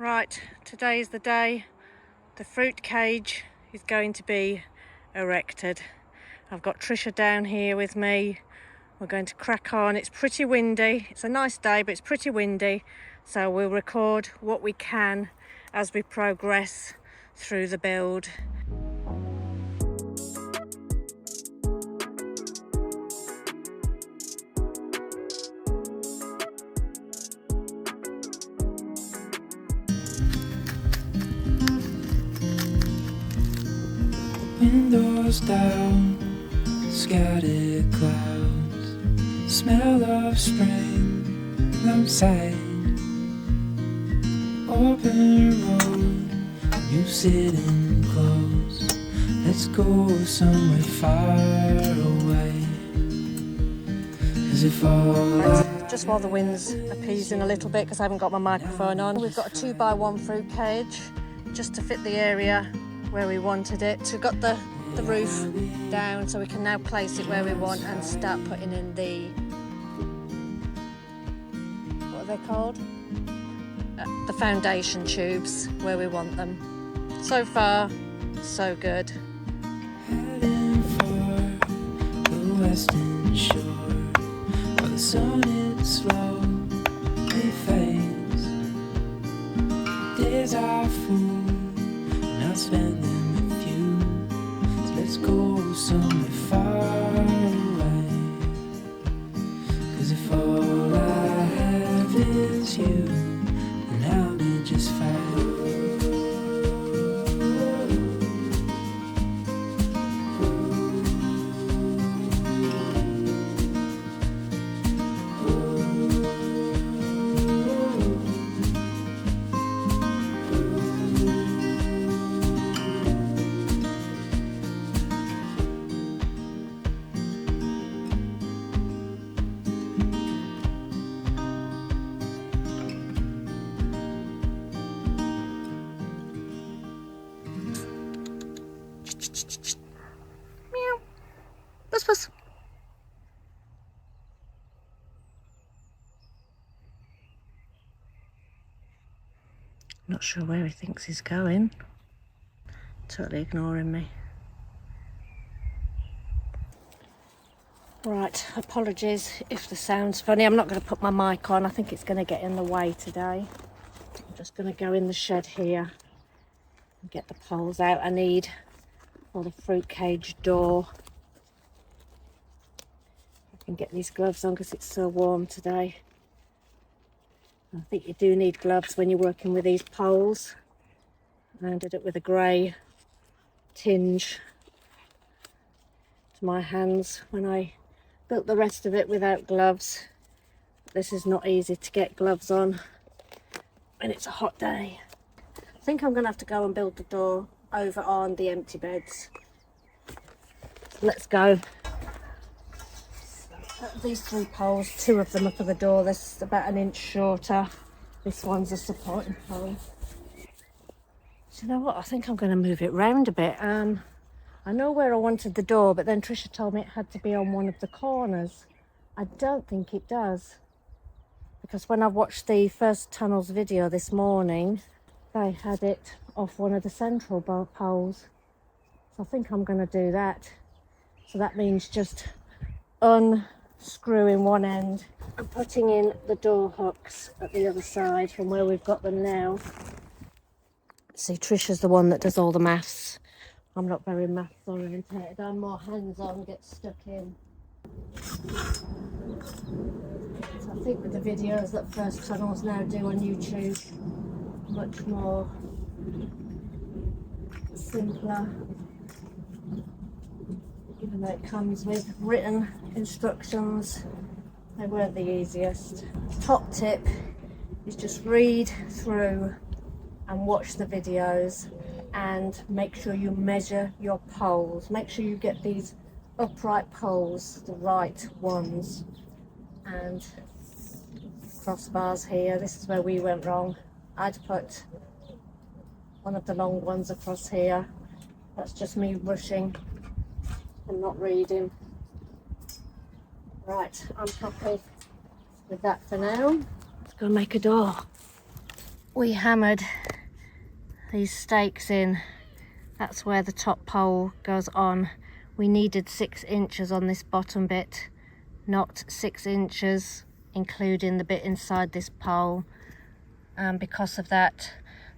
Right, today is the day the fruit cage is going to be erected. I've got Trisha down here with me. We're going to crack on. It's pretty windy. It's a nice day, but it's pretty windy. So we'll record what we can as we progress through the build. Windows down, scattered clouds, smell of spring outside. Open road, you sitting close. Let's go somewhere far away. As if all Just while the wind's appeasing a little bit, because I haven't got my microphone on. We've got a 2x1 fruit cage just to fit the area where we wanted it. So we've got the roof down, so we can now place it where we want and start putting in the, what are they called? The foundation tubes where we want them. So far, so good. heading for the western shore, where the sun it slowly fades. Days are full, and I'll spend them with you. So let's go somewhere far away. 'Cause if all I have is you, then I'll be just fine. Meow. Buzz buzz. Not sure where he thinks he's going. Totally ignoring me. Right, apologies if the sound's funny. I'm not going to put my mic on. I think it's going to get in the way today. I'm just going to go in the shed here and get the poles out I need for the fruit cage door. I can get these gloves on because it's so warm today. I think you do need gloves when you're working with these poles. I ended up with a grey tinge to my hands when I built the rest of it without gloves. This is not easy to get gloves on when it's a hot day. I think I'm going to have to go and build the door over on the empty beds. Let's go. These 3 poles, 2 of them are for the door. This is about 1 inch shorter. This one's a supporting pole. So you know what? I think I'm going to move it round a bit. I know where I wanted the door, but then Trisha told me it had to be on one of the corners. I don't think it does, because when I watched the First Tunnels video this morning, they had it off one of the central poles. So I think I'm going to do that. So that means just unscrewing one end and putting in the door hooks at the other side from where we've got them now. See, Trisha's the one that does all the maths. I'm not very maths orientated. I'm more hands-on, get stuck in. So I think with the videos that First Tunnels now do on YouTube, much more simpler. Even though it comes with written instructions, they weren't the easiest. Top tip is just read through and watch the videos and make sure you measure your poles. Make sure you get these upright poles, the right ones. And crossbars here, this is where we went wrong. I'd put one of the long ones across here. That's just me rushing and not reading. Right, I'm happy with that for now. Let's go make a door. we hammered these stakes in, that's where the top pole goes on. We needed 6 inches on this bottom bit, not 6 inches including the bit inside this pole, and because of that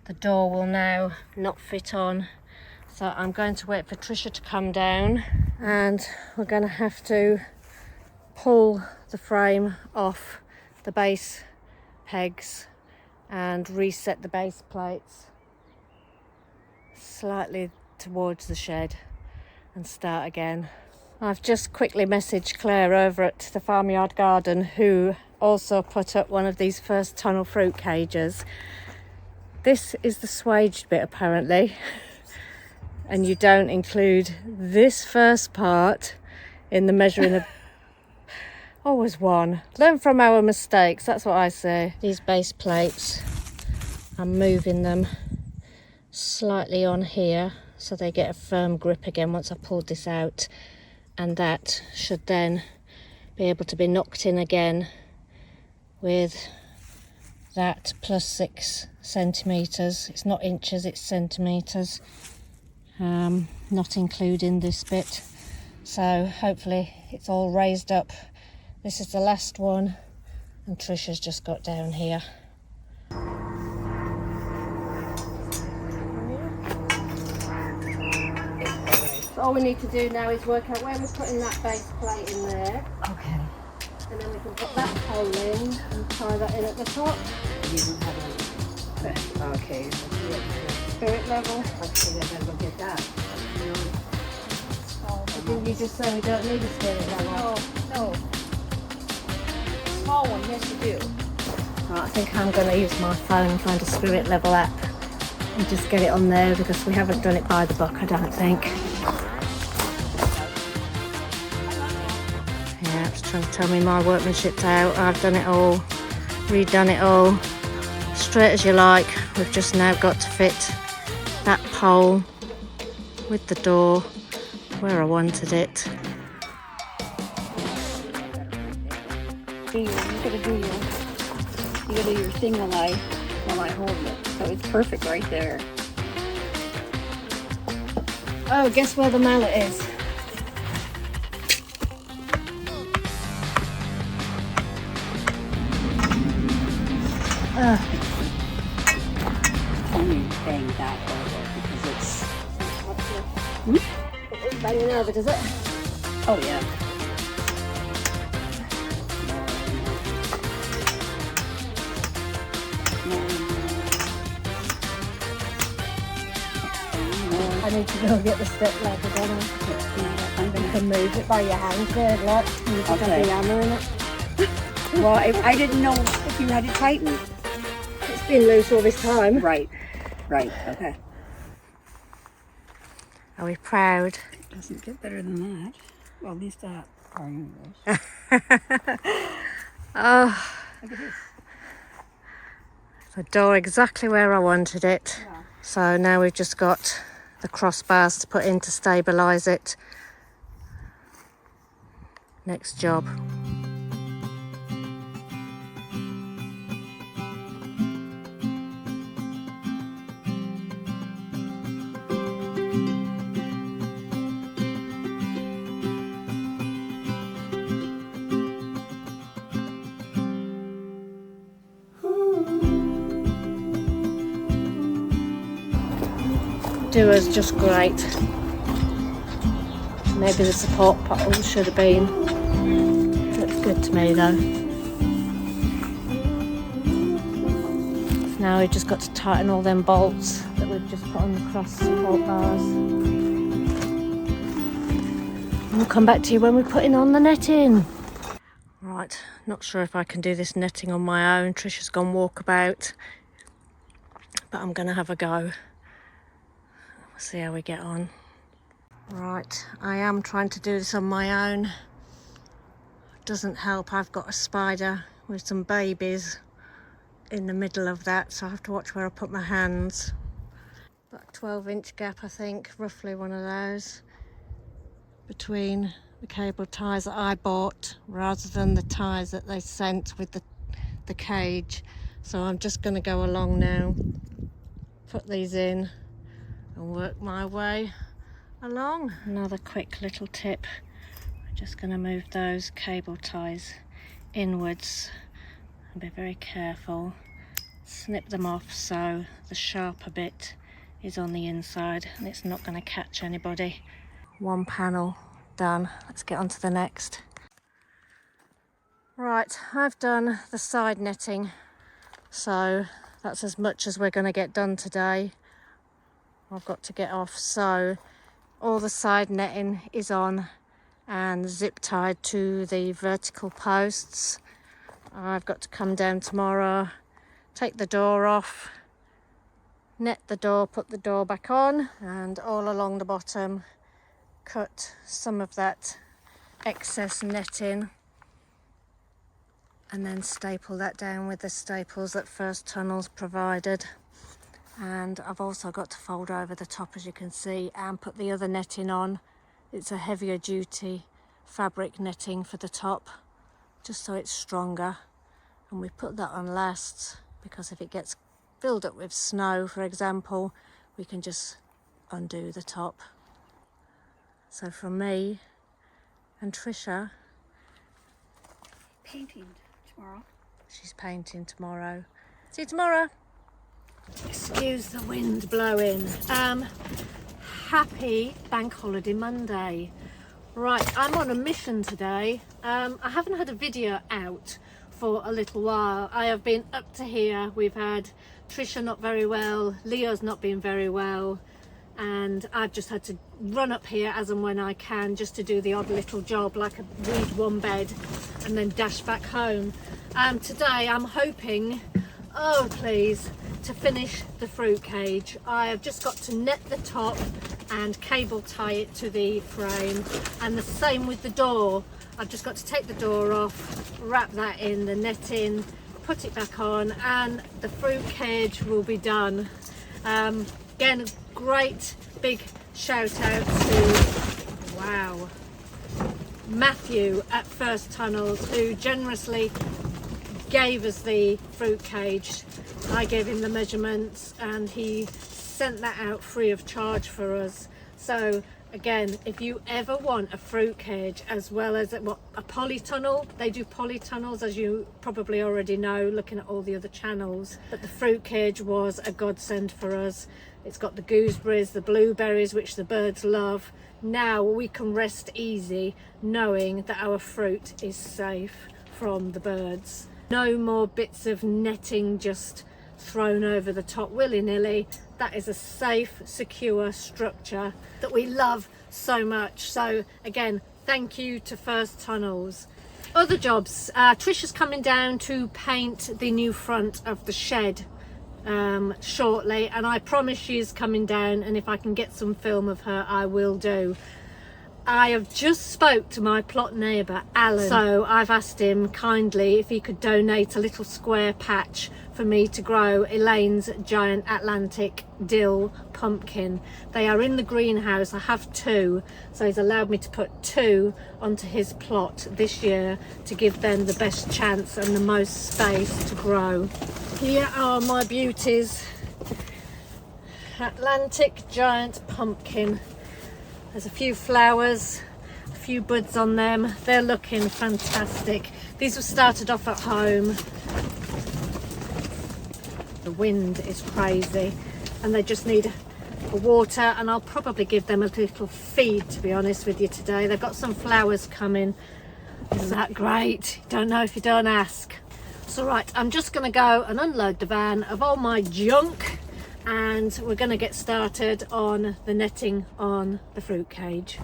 the door will now not fit on. So I'm going to wait for Trisha to come down, and we're going to have to pull the frame off the base pegs and reset the base plates slightly towards the shed and start again. I've just quickly messaged Clare over at the Farmyard Garden, who also put up one of these first tunnel fruit cages. This is the swaged bit apparently, and you don't include this first part in the measuring of always one. Learn from our mistakes, that's what I say. These base plates, I'm moving them slightly on here so they get a firm grip again once I've pulled this out, and that should then be able to be knocked in again with that plus 6 centimetres. It's not inches, it's centimetres, not including this bit. So hopefully it's all raised up. This is the last one, and Trisha's just got down here. So all we need to do now is work out where we're putting that base plate in there. Okay. And then we can put that hole in and tie that in at the top. You don't have a... Okay. Spirit level. Okay, then we'll get that. Oh, didn't you just say we don't need a spirit level? No. Small one, yes you do. Right, I think I'm going to use my phone and find a spirit level app and just get it on there, because we haven't done it by the book, I don't think. Yeah, it's trying to tell me my workmanship's out. I've done it all, redone it all, straight as you like. We've just now got to fit that pole with the door where I wanted it. You gotta do your thing while I hold it. So it's perfect right there. Oh, guess where the mallet is? Only bang that over because it's... It is banging over, does it? Oh yeah. I need to go get the step ladder, don't I? You can move it by your hand there, look. You can Okay. be hammering it. Well, I didn't know if you had to tighten it. It's been loose all this time. Right, okay. Are we proud? It doesn't get better than that. Well, at least that part anyways. Oh, Look at this. the door exactly where I wanted it. Yeah. So now we've just got the crossbars to put in to stabilise it. Next job. Doer's just great. Maybe the support bottle should have been. Looks good to me though. Now we've just got to tighten all them bolts that we've just put on the cross support bars. And we'll come back to you when we're putting on the netting. Right, not sure if I can do this netting on my own. Trisha's gone walkabout, but I'm going to have a go. We'll see how we get on. Right, I am trying to do this on my own. It doesn't help, I've got a spider with some babies in the middle of that, so I have to watch where I put my hands. About a 12-inch gap, I think, roughly one of those, between the cable ties that I bought rather than the ties that they sent with the cage. So I'm just going to go along now, put these in and work my way along. Another quick little tip, I'm just going to move those cable ties inwards and be very careful. Snip them off so the sharper bit is on the inside and it's not going to catch anybody. One panel done, let's get on to the next. Right, I've done the side netting, so that's as much as we're going to get done today. I've got to get off, so all the side netting is on and zip tied to the vertical posts. I've got to come down tomorrow, take the door off, net the door, put the door back on, and all along the bottom cut some of that excess netting and then staple that down with the staples that First Tunnels provided. And I've also got to fold over the top, as you can see, and put the other netting on. It's a heavier duty fabric netting for the top, just so it's stronger. And we put that on last because if it gets filled up with snow, for example, we can just undo the top. So from me and Trisha, Painting tomorrow. she's painting tomorrow. See you tomorrow. Excuse the wind blowing. Happy Bank Holiday Monday. Right, I'm on a mission today. I haven't had a video out for a little while. I have been up to here. We've had Trisha not very well, Leo's not been very well, and I've just had to run up here as and when I can just to do the odd little job, like a weed one bed and then dash back home. Today I'm hoping, oh please, to finish the fruit cage. I have just got to net the top and cable tie it to the frame, and the same with the door. I've just got to take the door off, wrap that in the netting, put it back on, and the fruit cage will be done. Again, a great big shout out to, wow, Matthew at First Tunnels, who generously gave us the fruit cage. I gave him the measurements and he sent that out free of charge for us. So again, if you ever want a fruit cage as well as a polytunnel, they do polytunnels, as you probably already know looking at all the other channels, but the fruit cage was a godsend for us. It's got the gooseberries, the blueberries, which the birds love. Now we can rest easy knowing that our fruit is safe from the birds. No more bits of netting just thrown over the top willy-nilly. That is a safe, secure structure that we love so much. So again, thank you to First Tunnels. Other jobs, Trisha's coming down to paint the new front of the shed shortly, and I promise she's coming down, and if I can get some film of her I will do. I have just spoke to my plot neighbour Alan, so I've asked him kindly if he could donate a little square patch for me to grow Elaine's giant Atlantic dill pumpkin. They are in the greenhouse. I have two, so he's allowed me to put two onto his plot this year to give them the best chance and the most space to grow. Here are my beauties. Atlantic giant pumpkin. There's a few flowers, a few buds on them. They're looking fantastic. These were started off at home. The wind is crazy and they just need a water, and I'll probably give them a little feed, to be honest with you, today. They've got some flowers coming. Isn't that great? Don't know if you don't ask. So right, I'm just going to go and unload the van of all my junk, and we're going to get started on the netting on the fruit cage.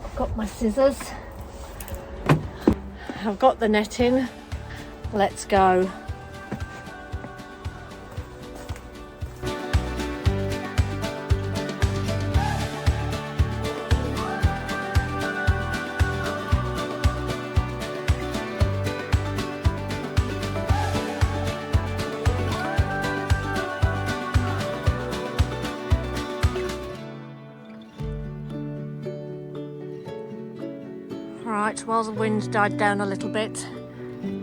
I've got my scissors, I've got the netting, let's go. Right, while the wind died down a little bit,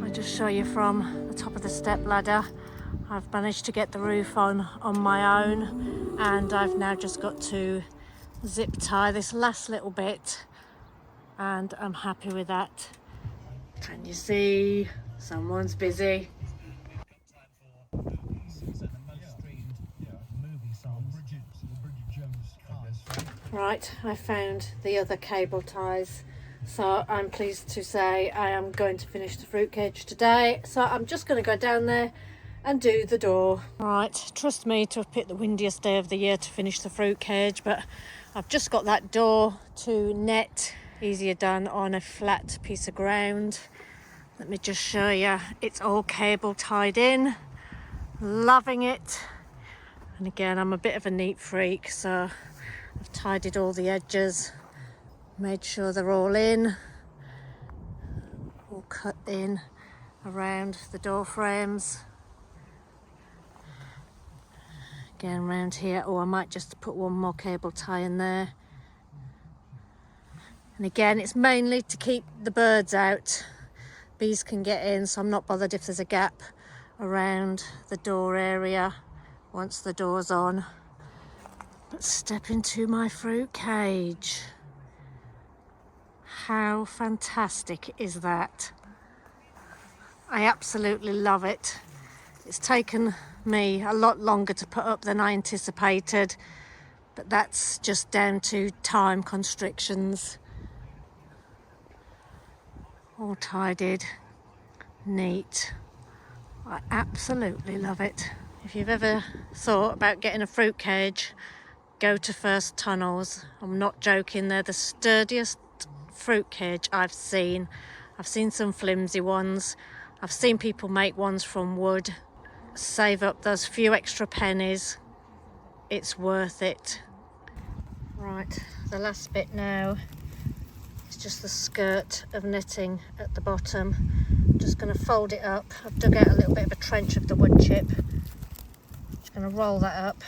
I'll just show you from the top of the step ladder. I've managed to get the roof on my own, and I've now just got to zip tie this last little bit, and I'm happy with that. Can you see? Someone's busy. Right, I found the other cable ties, so I'm pleased to say I am going to finish the fruit cage today. So I'm just going to go down there and do the door. Right, trust me to have picked the windiest day of the year to finish the fruit cage, but I've just got that door to net. Easier done on a flat piece of ground. Let me just show you. It's all cable tied in. Loving it. And again, I'm a bit of a neat freak, so I've tidied all the edges, made sure they're all in, all cut in around the door frames. Again, around here, I might just put one more cable tie in there. And again, it's mainly to keep the birds out. Bees can get in, so I'm not bothered if there's a gap around the door area once the door's on. But step into my fruit cage. How fantastic is that? I absolutely love it. It's taken me a lot longer to put up than I anticipated, but that's just down to time constrictions. All tidied, neat. I absolutely love it. If you've ever thought about getting a fruit cage, go to First Tunnels. I'm not joking, they're the sturdiest fruit cage I've seen. I've seen some flimsy ones. I've seen people make ones from wood. Save up those few extra pennies. It's worth it. Right, the last bit now is just the skirt of knitting at the bottom. I'm just going to fold it up. I've dug out a little bit of a trench of the wood chip. Just going to roll that up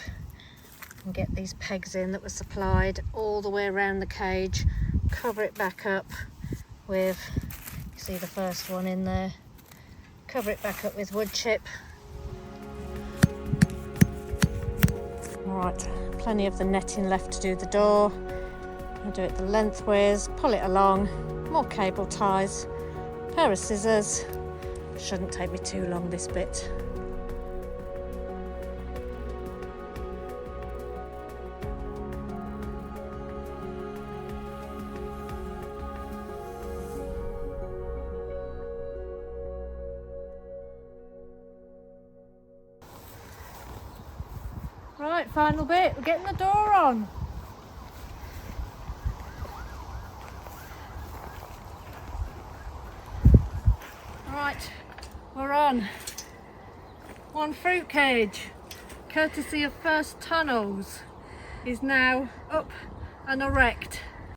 and get these pegs in that were supplied all the way around the cage. Cover it back up with, you see the first one in there. Cover it back up with wood chip. Right, plenty of the netting left to do the door. I'll do it the lengthways, pull it along, more cable ties, pair of scissors. Shouldn't take me too long, this bit. Right, final bit, we're getting the door on. Right, we're on. One fruit cage, courtesy of First Tunnels, is now up and erect.